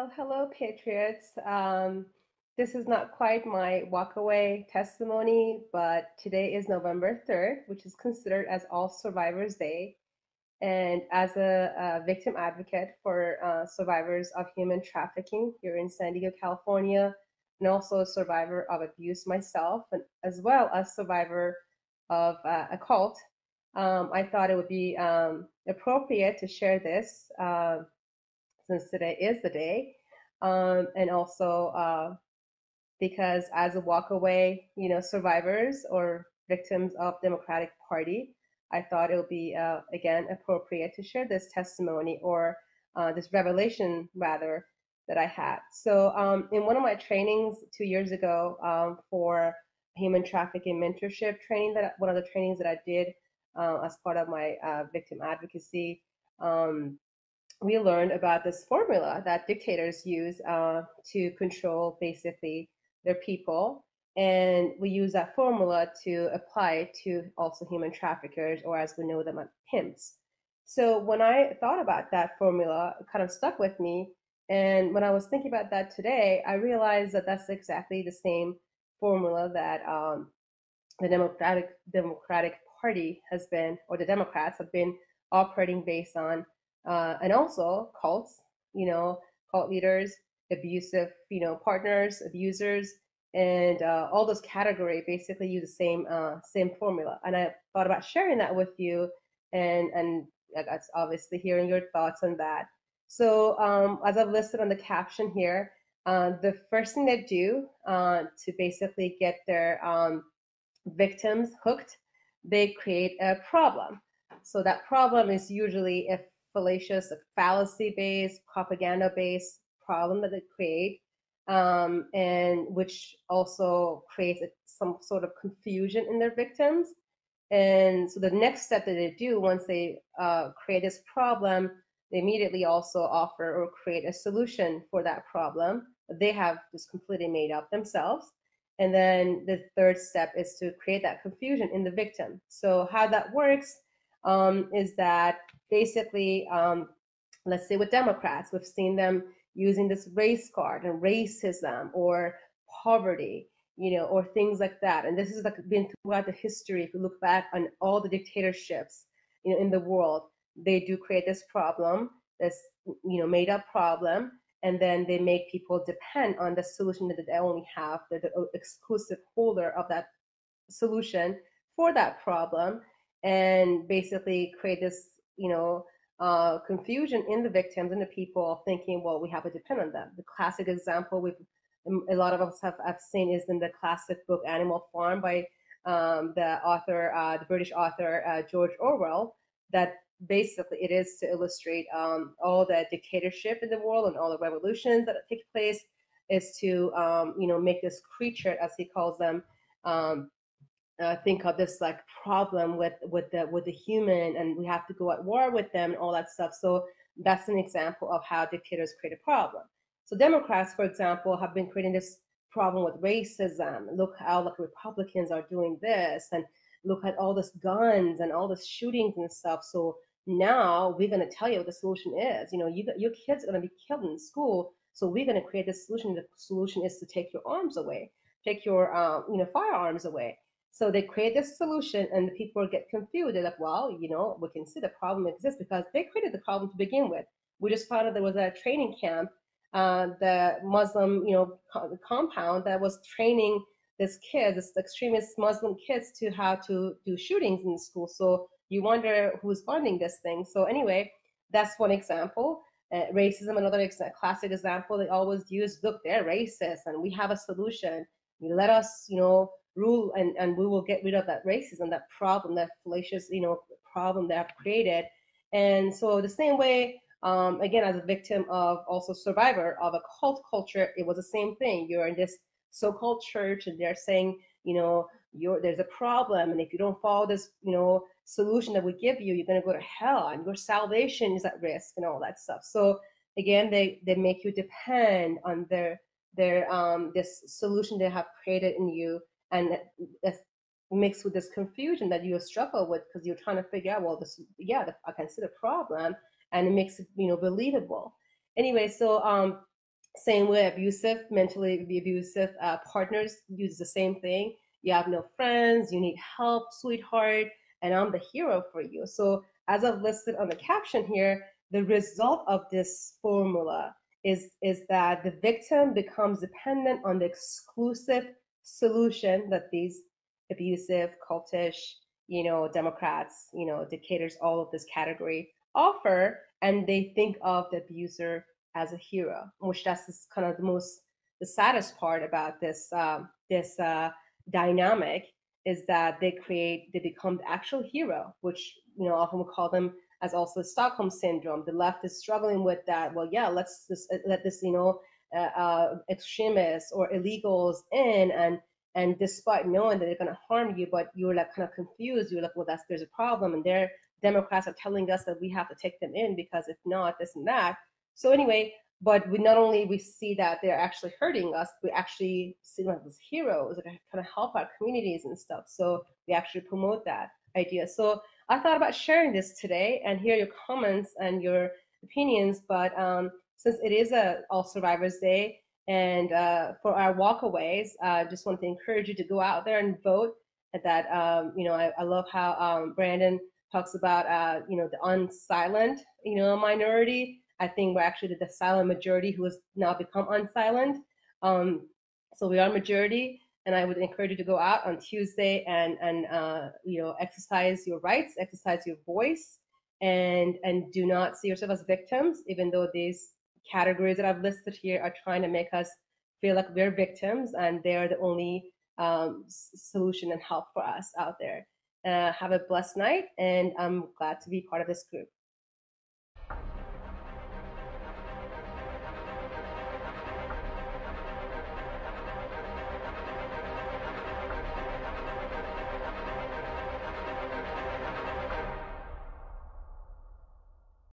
Well, hello, Patriots. This is not quite my walkaway testimony, but today is November 3rd, which is considered as All Survivors Day. And as a victim advocate for survivors of human trafficking here in San Diego, California, and also a survivor of abuse myself, and as well as survivor of a cult, I thought it would be appropriate to share this since today is the day. And also because as a walkaway, survivors or victims of Democratic Party, I thought it would be, again, appropriate to share this testimony or this revelation, rather, that I had. So in one of my trainings 2 years ago for human trafficking mentorship training, that one of the trainings that I did as part of my victim advocacy, um, we learned about this formula that dictators use to control basically their people. And we use that formula to apply it to also human traffickers, or as we know them, pimps. So when I thought about that formula, it kind of stuck with me. And when I was thinking about that today, I realized that that's exactly the same formula that the Democratic Party has been, or the Democrats have been operating based on, and also cults, cult leaders, abusive, partners, abusers, and all those category basically use the same formula. And I thought about sharing that with you, and that's obviously hearing your thoughts on that. So as I've listed on the caption here, the first thing they do to basically get their victims hooked, they create a problem. So that problem is usually a fallacious, fallacy-based, propaganda-based problem that they create, and which also creates some sort of confusion in their victims. And so the next step that they do once they create this problem, they immediately also offer or create a solution for that problem that they have just completely made up themselves. And then the third step is to create that confusion in the victim. So how that works is that basically, let's say with Democrats, we've seen them using this race card and racism or poverty, or things like that. And this has like been throughout the history. If you look back on all the dictatorships, in the world, they do create this problem, this made up problem, and then they make people depend on the solution that they only have. They're the exclusive holder of that solution for that problem, and basically create this, confusion in the victims and the people thinking, well, we have to depend on them. The classic example a lot of us have seen is in the classic book Animal Farm by the British author George Orwell, that basically it is to illustrate all the dictatorship in the world and all the revolutions that take place, is to make this creature, as he calls them, think of this like problem with the human, and we have to go at war with them and all that stuff. So that's an example of how dictators create a problem. So Democrats, for example, have been creating this problem with racism. Look how like Republicans are doing this, and look at all this guns and all this shootings and stuff. So now we're going to tell you what the solution is. Your kids are going to be killed in school, so we're going to create this solution. The solution is to take your arms away, take your firearms away. So they create this solution, and the people get confused. They're like, well, we can see the problem exists because they created the problem to begin with. We just found out there was a training camp, the Muslim, compound that was training this kids, this extremist Muslim kids, to how to do shootings in the school. So you wonder who's funding this thing. So anyway, that's one example. Racism, another classic example they always use. Look, they're racist, and we have a solution. You let us, rule, and we will get rid of that racism, that problem, that fallacious, problem they have created. And so the same way, again, as a victim of, also survivor of a cult culture, it was the same thing. You're in this so-called church, and they're saying, there's a problem, and if you don't follow this, solution that we give you, you're going to go to hell, and your salvation is at risk, and all that stuff. So again, they make you depend on their this solution they have created in you, and that's mixed with this confusion that you struggle with because you're trying to figure out, well, I can see the problem, and it makes it believable. Anyway, so Same way, abusive, mentally abusive partners use the same thing. You have no friends, you need help, sweetheart, and I'm the hero for you. So, as I've listed on the caption here, the result of this formula is that the victim becomes dependent on the exclusive solution that these abusive, cultish, Democrats, dictators, all of this category offer, and they think of the abuser as a hero, which that's kind of the saddest part about this dynamic is that they become the actual hero, which often we call them as also the Stockholm syndrome. The left is struggling with that. Well, yeah, let's just let this extremists or illegals in, and despite knowing that they're going to harm you, but you're like kind of confused. You're like, well, there's a problem, and they're Democrats are telling us that we have to take them in because if not, this and that. So anyway, but we not only we see that they're actually hurting us, we actually see them as heroes that kind of help our communities and stuff. So we actually promote that idea. So I thought about sharing this today and hear your comments and your opinions. But since it is a All Survivors Day, and for our walkaways, I just want to encourage you to go out there and vote. That I love how Brandon talks about the unsilent minority. I think we're actually the silent majority who has now become unsilent. So we are majority, and I would encourage you to go out on Tuesday and exercise your rights, exercise your voice, and do not see yourself as victims, even though these categories that I've listed here are trying to make us feel like we're victims and they're the only solution and help for us out there. Have a blessed night, and I'm glad to be part of this group.